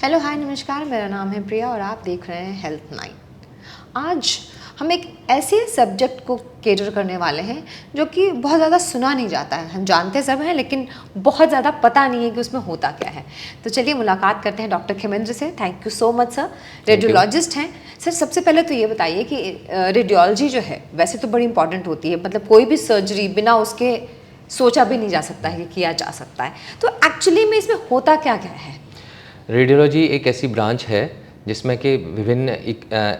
Hello hi नमस्कार, मेरा नाम है प्रिया और आप देख रहे हैं हेल्थ 9। आज हम एक ऐसे सब्जेक्ट को केटर करने वाले हैं जो कि बहुत ज़्यादा सुना नहीं जाता है। हम जानते सब हैं लेकिन बहुत ज़्यादा पता नहीं है कि उसमें होता क्या है। तो चलिए मुलाकात करते हैं डॉक्टर खेमेंद्र से। Thank you so much sir. Radiologist हैं सर। सबसे पहले तो ये बताइए कि रेडियोलॉजी जो है वैसे तो बड़ी इंपॉर्टेंट होती है, मतलब कोई भी सर्जरी बिना उसके सोचा भी नहीं जा सकता है कि किया जा सकता है। तो एक्चुअली में इसमें होता क्या क्या है? रेडियोलॉजी एक ऐसी ब्रांच है जिसमें कि विभिन्न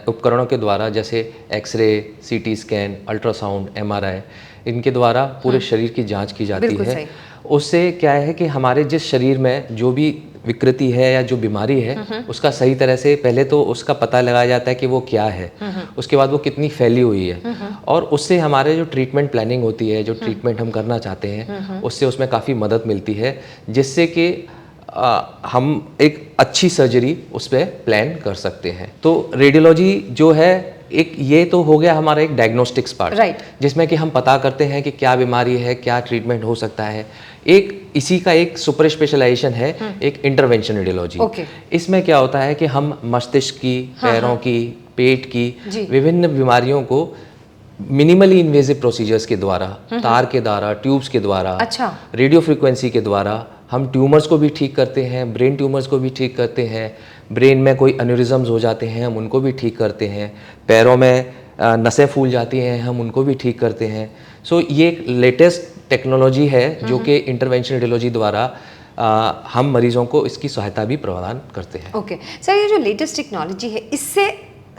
उपकरणों के द्वारा, जैसे x ray, CT scan, ultrasound, MRI, इनके द्वारा पूरे शरीर की जांच की जाती है। उससे क्या है कि हमारे जिस शरीर में जो भी विकृति है या जो बीमारी है उसका सही तरह से पहले तो उसका पता लगाया जाता है कि वो क्या है, उसके बाद वो कितनी फैली हुई है, और उससे हमारे जो ट्रीटमेंट प्लानिंग होती है, जो ट्रीटमेंट हम करना चाहते हैं, उससे उसमें काफ़ी मदद मिलती है, जिससे कि हम एक अच्छी सर्जरी उस पर प्लान कर सकते हैं। तो रेडियोलॉजी जो है एक, ये तो हो गया हमारा एक डायग्नोस्टिक्स पार्ट, जिसमें कि हम पता करते हैं कि क्या बीमारी है, क्या ट्रीटमेंट हो सकता है। एक इसी का एक सुपर स्पेशलाइजेशन है एक इंटरवेंशन रेडियोलॉजी। इसमें क्या होता है कि हम मस्तिष्क की, पैरों की, पेट की विभिन्न बीमारियों को मिनिमली इन्वेजिव प्रोसीजर्स के द्वारा, तार के द्वारा, ट्यूब्स के द्वारा, रेडियो फ्रिक्वेंसी के द्वारा हम ट्यूमर्स को भी ठीक करते हैं, ब्रेन ट्यूमर्स को भी ठीक करते हैं, ब्रेन में कोई एन्यूरिज्म्स हो जाते हैं हम उनको भी ठीक करते हैं, पैरों में नसें फूल जाती हैं हम उनको भी ठीक करते हैं। सो ये एक लेटेस्ट टेक्नोलॉजी है जो कि इंटरवेंशन रेडियोलॉजी द्वारा हम मरीजों को इसकी सहायता भी प्रदान करते हैं। ओके सर, ये जो लेटेस्ट टेक्नोलॉजी है इससे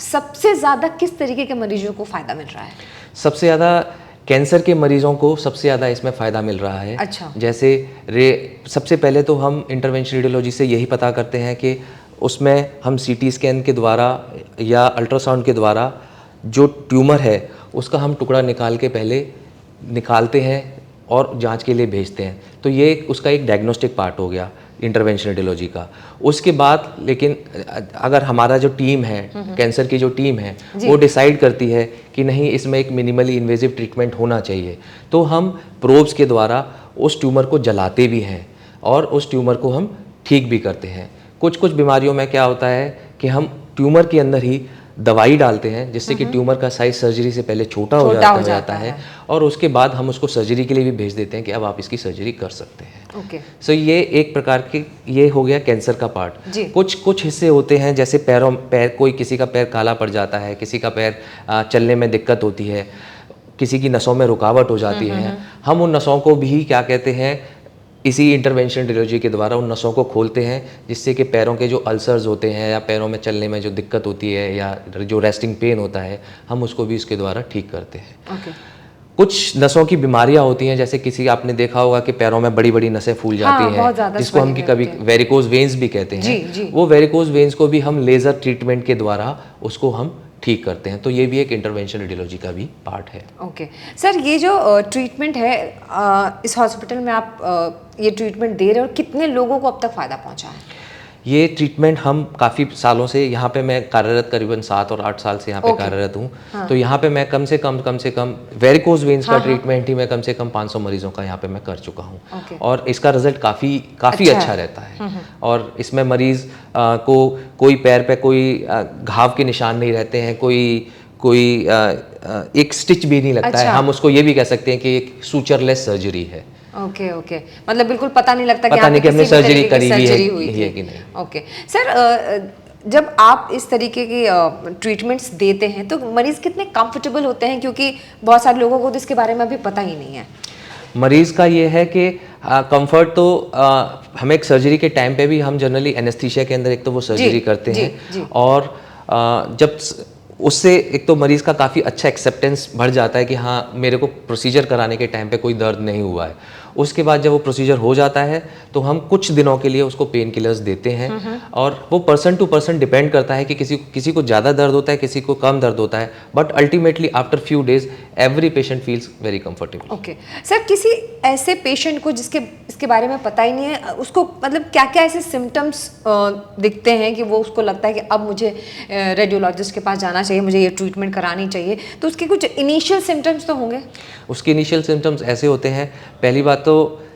सबसे ज़्यादा किस तरीके के मरीजों को फ़ायदा मिल रहा है? सबसे ज़्यादा कैंसर के मरीजों को सबसे ज़्यादा इसमें फ़ायदा मिल रहा है। अच्छा। जैसे सबसे पहले तो हम इंटरवेंशन रेडियोलॉजी से यही पता करते हैं कि उसमें हम सीटी स्कैन के द्वारा या अल्ट्रासाउंड के द्वारा जो ट्यूमर है उसका हम टुकड़ा निकाल के पहले निकालते हैं और जांच के लिए भेजते हैं। तो ये उसका एक डायग्नोस्टिक पार्ट हो गया इंटरवेंशन रेडियोलॉजी का। उसके बाद लेकिन अगर हमारा जो टीम है, कैंसर की जो टीम है, वो डिसाइड करती है कि नहीं इसमें एक मिनिमली इन्वेजिव ट्रीटमेंट होना चाहिए, तो हम प्रोब्स के द्वारा उस ट्यूमर को जलाते भी हैं और उस ट्यूमर को हम ठीक भी करते हैं। कुछ कुछ बीमारियों में क्या होता है कि हम ट्यूमर के अंदर ही दवाई डालते हैं जिससे कि ट्यूमर का साइज सर्जरी से पहले छोटा हो जाता है और उसके बाद हम उसको सर्जरी के लिए भी भेज देते हैं कि अब आप इसकी सर्जरी कर सकते हैं। सो ये एक प्रकार की ये हो गया कैंसर का पार्ट। कुछ हिस्से होते हैं जैसे पैर, कोई किसी का पैर काला पड़ जाता है, किसी का पैर चलने में दिक्कत होती है, किसी की नसों में रुकावट हो जाती है। हम उन नसों को भी क्या कहते हैं, इसी इंटरवेंशन रेडियोलॉजी के द्वारा उन नसों को खोलते हैं जिससे कि पैरों के जो अल्सर्स होते हैं या पैरों में चलने में जो दिक्कत होती है या जो रेस्टिंग पेन होता है, हम उसको भी इसके द्वारा ठीक करते हैं। कुछ नसों की बीमारियां होती हैं, जैसे किसी आपने देखा होगा कि पैरों में बड़ी बड़ी नसें फूल जाती हैं, जिसको हम कभी वेरिकोज वेन्स भी कहते हैं। वो वेरिकोज वेन्स को भी हम लेज़र ट्रीटमेंट के द्वारा उसको हम ठीक करते हैं। तो ये भी एक इंटरवेंशन रेडियोलॉजी का भी पार्ट है। ओके सर, ये जो ट्रीटमेंट है इस हॉस्पिटल में आप ये ट्रीटमेंट दे रहे हो और कितने लोगों को अब तक फ़ायदा पहुंचा है? ये ट्रीटमेंट हम काफ़ी सालों से यहाँ पे मैं कार्यरत, करीबन 7 और 8 साल से यहाँ पे कार्यरत हूँ। तो यहाँ पे मैं कम से कम वेरिकोज वेन्स का ट्रीटमेंट ही मैं कम से कम 500 मरीजों का यहाँ पे मैं कर चुका हूँ और इसका रिजल्ट काफ़ी अच्छा रहता है। और इसमें मरीज़ को कोई पैर पे कोई घाव के निशान नहीं रहते हैं, कोई एक स्टिच भी नहीं लगता है। हम उसको ये भी कह सकते हैं कि एक सूचरलेस सर्जरी है। ओके मतलब बिल्कुल पता नहीं लगता कि हमने सर्जरी करी है कि नहीं। ओके सर, जब आप इस तरीके की ट्रीटमेंट्स देते हैं तो मरीज कितने कंफर्टेबल होते हैं, क्योंकि बहुत सारे लोगों को तो इसके बारे में अभी पता ही नहीं है। मरीज का ये है कि कंफर्ट तो हमें एक सर्जरी के टाइम पे भी हम जनरली एनेस्थीसिया के अंदर एक तो वो सर्जरी करते हैं और जब उससे एक तो मरीज़ का काफ़ी अच्छा एक्सेप्टेंस बढ़ जाता है कि हाँ मेरे को प्रोसीजर कराने के टाइम पे कोई दर्द नहीं हुआ है। उसके बाद जब वो प्रोसीजर हो जाता है तो हम कुछ दिनों के लिए उसको पेन किलर्स देते हैं और वो पर्सन टू पर्सन डिपेंड करता है कि किसी को ज़्यादा दर्द होता है, किसी को कम दर्द होता है, but ultimately after few days every patient feels very comfortable. Okay sir, किसी ऐसे पेशेंट को जिसके इसके बारे में पता ही नहीं है, उसको मतलब क्या क्या ऐसे सिम्टम्स दिखते हैं कि वो उसको लगता है कि अब मुझे रेडियोलॉजिस्ट के पास जाना चाहिए, मुझे ये ट्रीटमेंट करानी चाहिए, तो उसके कुछ इनिशियल सिम्टम्स तो होंगे? उसके इनिशियल सिम्टम्स ऐसे होते हैं, पहली बात तो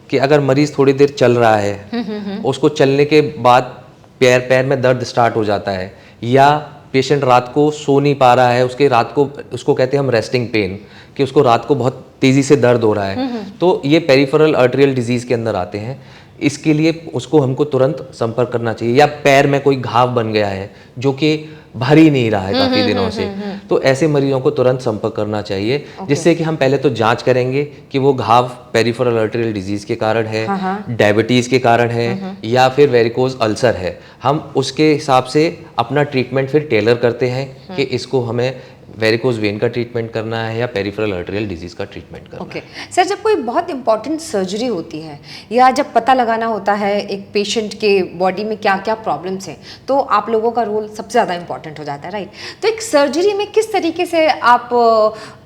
कि अगर मरीज़ थोड़ी देर चल रहा है, उसको चलने के बाद पैर में दर्द स्टार्ट हो जाता है, या पेशेंट रात को सो नहीं पा रहा है, उसको कहते हैं हम रेस्टिंग पेन, कि उसको रात को बहुत तेज़ी से दर्द हो रहा है, तो ये पेरिफेरल आर्टेरियल डिजीज़ के अंदर आते हैं। इसके लिए उसको हमको तुरंत संपर्क करना चाहिए। या पैर में कोई घाव बन गया है जो कि भर ही नहीं रहा है काफ़ी दिनों से, तो ऐसे मरीजों को तुरंत संपर्क करना चाहिए, जिससे कि हम पहले तो जांच करेंगे कि वो घाव पेरिफेरल आर्टेरियल डिजीज़ के कारण है, डायबिटीज़ के कारण है, या फिर वेरिकोज अल्सर है। हम उसके हिसाब से अपना ट्रीटमेंट फिर टेलर करते हैं कि इसको हमें वेरिकोज वेन का ट्रीटमेंट करना है या पेरिफेरल आर्टेरियल डिजीज़ का ट्रीटमेंट करना है। सर, जब कोई बहुत इंपॉर्टेंट सर्जरी होती है या जब पता लगाना होता है एक पेशेंट के बॉडी में क्या क्या प्रॉब्लम्स हैं, तो आप लोगों का रोल सबसे ज़्यादा इंपॉर्टेंट हो जाता है, राइट? तो एक सर्जरी में किस तरीके से आप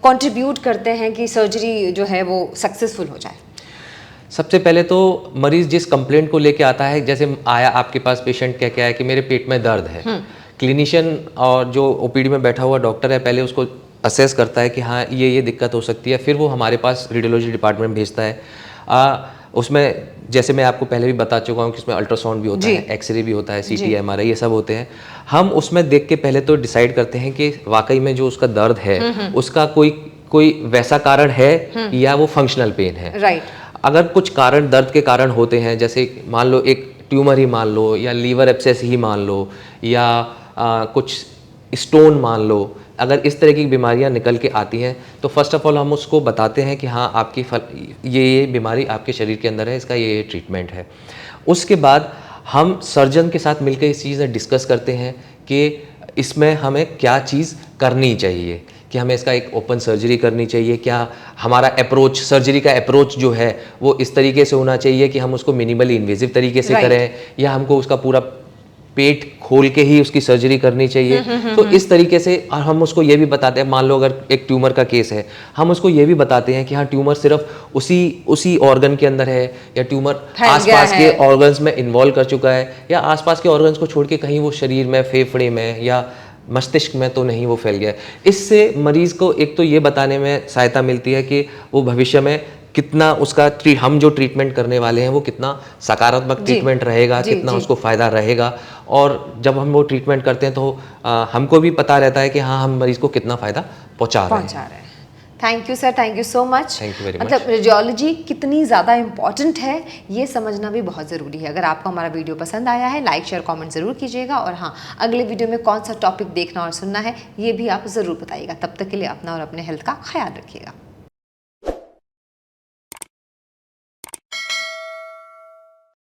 कंट्रीब्यूट करते हैं कि सर्जरी जो है वो सक्सेसफुल हो जाए? सबसे पहले तो मरीज़ जिस कंप्लेंट को लेके आता है, जैसे आया आपके पास पेशेंट कह के आया कि मेरे पेट में दर्द है, क्लिनिशियन और जो ओपीडी में बैठा हुआ डॉक्टर है पहले उसको असेस करता है कि हाँ ये दिक्कत हो सकती है, फिर वो हमारे पास रेडियोलॉजी डिपार्टमेंट भेजता है। उसमें जैसे मैं आपको पहले भी बता चुका हूँ कि उसमें अल्ट्रासाउंड भी होता है, एक्सरे भी होता है, सीटी, एमआरआई, ये सब होते हैं। हम उसमें देख के पहले तो डिसाइड करते हैं कि वाकई में जो उसका दर्द है उसका कोई वैसा कारण है या वो फंक्शनल पेन है, राइट। अगर कुछ कारण दर्द के कारण होते हैं, जैसे मान लो एक ट्यूमर ही मान लो, या लीवर एब्सेस ही मान लो, या कुछ स्टोन मान लो, अगर इस तरह की बीमारियां निकल के आती हैं तो फर्स्ट ऑफ ऑल हम उसको बताते हैं कि हाँ आपकी ये बीमारी आपके शरीर के अंदर है, इसका ये ट्रीटमेंट है। उसके बाद हम सर्जन के साथ मिलकर इस चीज़ में डिस्कस करते हैं कि इसमें हमें क्या चीज़ करनी चाहिए, कि हमें इसका एक ओपन सर्जरी करनी चाहिए, क्या हमारा अप्रोच, सर्जरी का अप्रोच जो है वो इस तरीके से होना चाहिए कि हम उसको मिनिमली इन्वेजिव तरीके से करें, या हमको उसका पूरा पेट खोल के ही उसकी सर्जरी करनी चाहिए। तो इस तरीके से हम उसको ये भी बताते हैं, मान लो अगर एक ट्यूमर का केस है, हम उसको ये भी बताते हैं कि हाँ ट्यूमर सिर्फ उसी ऑर्गन के अंदर है, या ट्यूमर आसपास के ऑर्गन्स में इन्वॉल्व कर चुका है, या आसपास के ऑर्गन्स को छोड़ के कहीं वो शरीर में, फेफड़े में या मस्तिष्क में तो नहीं वो फैल गया। इससे मरीज को एक तो ये बताने में सहायता मिलती है कि वो भविष्य में कितना उसका हम जो ट्रीटमेंट करने वाले हैं वो कितना सकारात्मक ट्रीटमेंट रहेगा, कितना उसको फ़ायदा रहेगा। और जब हम वो ट्रीटमेंट करते हैं तो हमको भी पता रहता है कि हाँ हम मरीज़ को कितना फ़ायदा पहुँचा रहे हैं। Thank you sir, thank you so much. मतलब रेडियोलॉजी कितनी ज़्यादा इम्पॉर्टेंट है ये समझना भी बहुत ज़रूरी है। अगर आपको हमारा वीडियो पसंद आया है, लाइक शेयर कमेंट ज़रूर कीजिएगा, और हाँ अगले वीडियो में कौन सा टॉपिक देखना और सुनना है ये भी आप ज़रूर बताइएगा। तब तक के लिए अपना और अपने हेल्थ का ख्याल रखिएगा।